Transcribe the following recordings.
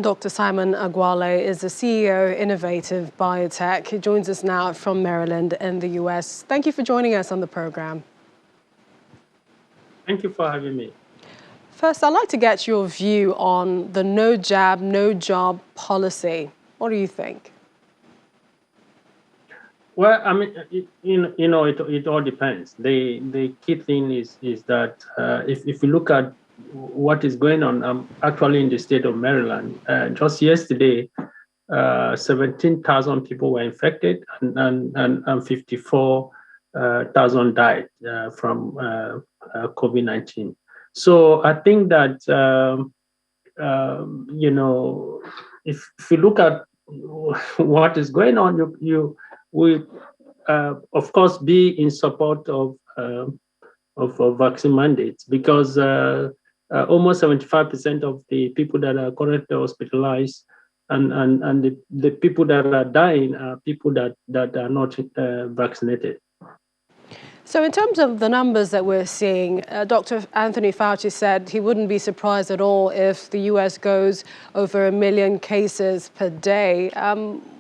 Dr. Simon Agwale is the CEO of Innovative Biotech. He joins us now from Maryland in the US. Thank you for joining us on the program. Thank you for having me. First, I'd like to get your view on the no jab, no job policy. What do you think? Well, I mean, it all depends. The key thing is that if you look at what is going on, actually in the state of Maryland, just yesterday, 17,000 people were infected and 54,000 died from COVID-19. So I think that, if you look at what is going on, you will, of course, be in support of vaccine mandates, because almost 75% of the people that are currently hospitalized and the people that are dying are people that are not vaccinated. So in terms of the numbers that we're seeing, Dr. Anthony Fauci said he wouldn't be surprised at all if the US goes over 1 million cases per day.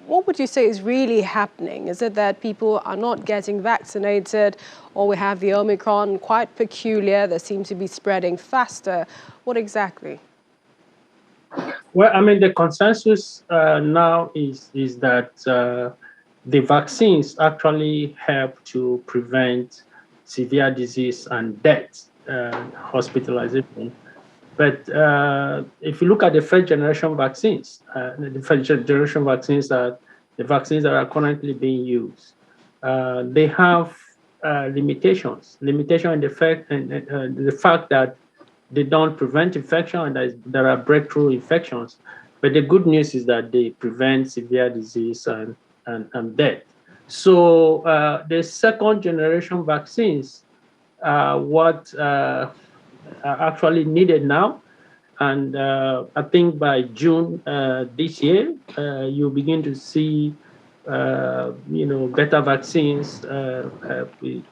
What would you say is really happening? Is it that people are not getting vaccinated, or we have the Omicron, quite peculiar, that seems to be spreading faster? What exactly? Well, I mean, the consensus now is that the vaccines actually help to prevent severe disease and death, hospitalization. But if you look at the first generation vaccines, are the vaccines that are currently being used. They have limitations in the fact that they don't prevent infection, and there are breakthrough infections. But the good news is that they prevent severe disease and death. So the second generation vaccines are what are actually needed now. And I think by June this year, you'll begin to see better vaccines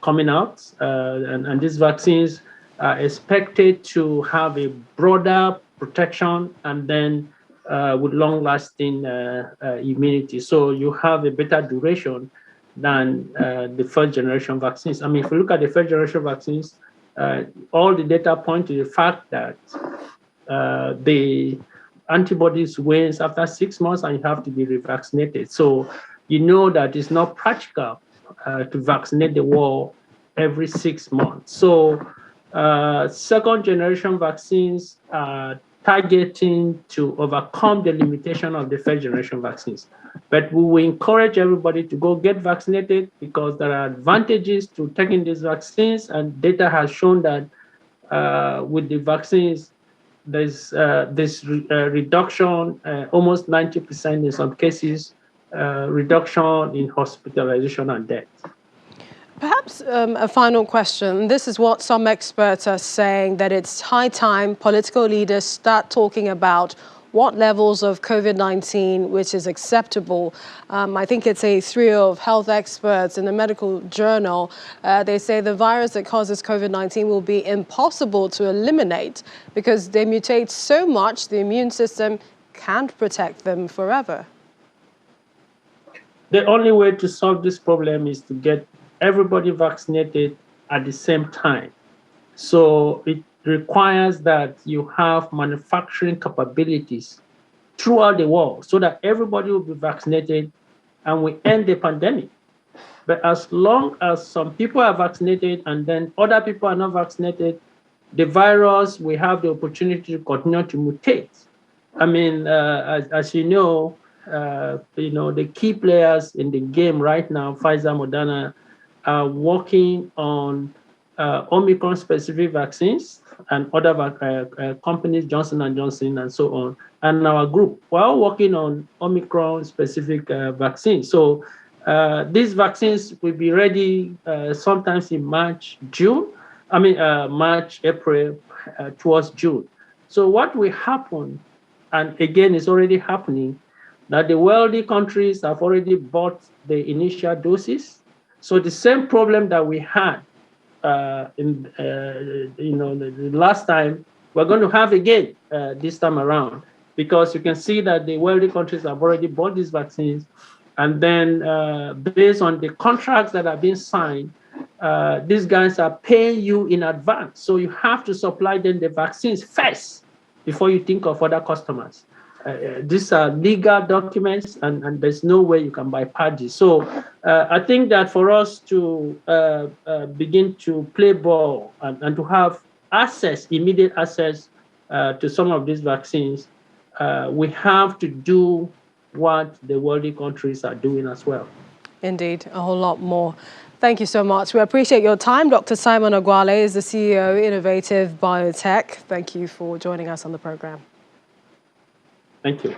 coming out. And these vaccines are expected to have a broader protection, and then with long-lasting immunity. So you have a better duration than the first generation vaccines. I mean, if you look at the first generation vaccines, all the data point to the fact that the antibodies wanes after 6 months and you have to be revaccinated. So you know that it's not practical to vaccinate the world every 6 months. So second generation vaccines are targeting to overcome the limitation of the first generation vaccines. But we will encourage everybody to go get vaccinated, because there are advantages to taking these vaccines, and data has shown that with the vaccines, there's this reduction, almost 90% in some cases, reduction in hospitalization and death. Perhaps a final question. This is what some experts are saying, that it's high time political leaders start talking about what levels of COVID-19 which is acceptable. I think it's a trio of health experts in the medical journal. They say the virus that causes COVID-19 will be impossible to eliminate because they mutate so much the immune system can't protect them forever. The only way to solve this problem is to get everybody vaccinated at the same time. So it requires that you have manufacturing capabilities throughout the world so that everybody will be vaccinated and we end the pandemic. But as long as some people are vaccinated and then other people are not vaccinated, the virus will have the opportunity to continue to mutate. I mean, as you know, the key players in the game right now, Pfizer, Moderna, are working on Omicron-specific vaccines, and other companies, Johnson & Johnson and so on, and our group. We're all working on Omicron-specific vaccines. So these vaccines will be ready sometimes in March, April, towards June. So what will happen, and again, it's already happening, that the wealthy countries have already bought the initial doses. So the same problem that we had the last time, we're going to have again this time around. because you can see that the wealthy countries have already bought these vaccines. And then based on the contracts that are being signed, these guys are paying you in advance. So you have to supply them the vaccines first before you think of other customers. These are legal documents, and there's no way you can bypass this. So I think that for us to begin to play ball and to have access, immediate access to some of these vaccines, we have to do what the wealthy countries are doing as well. Indeed, a whole lot more. Thank you so much. We appreciate your time. Dr. Simon Ogwale is the CEO, Innovative Biotech. Thank you for joining us on the program. Thank you.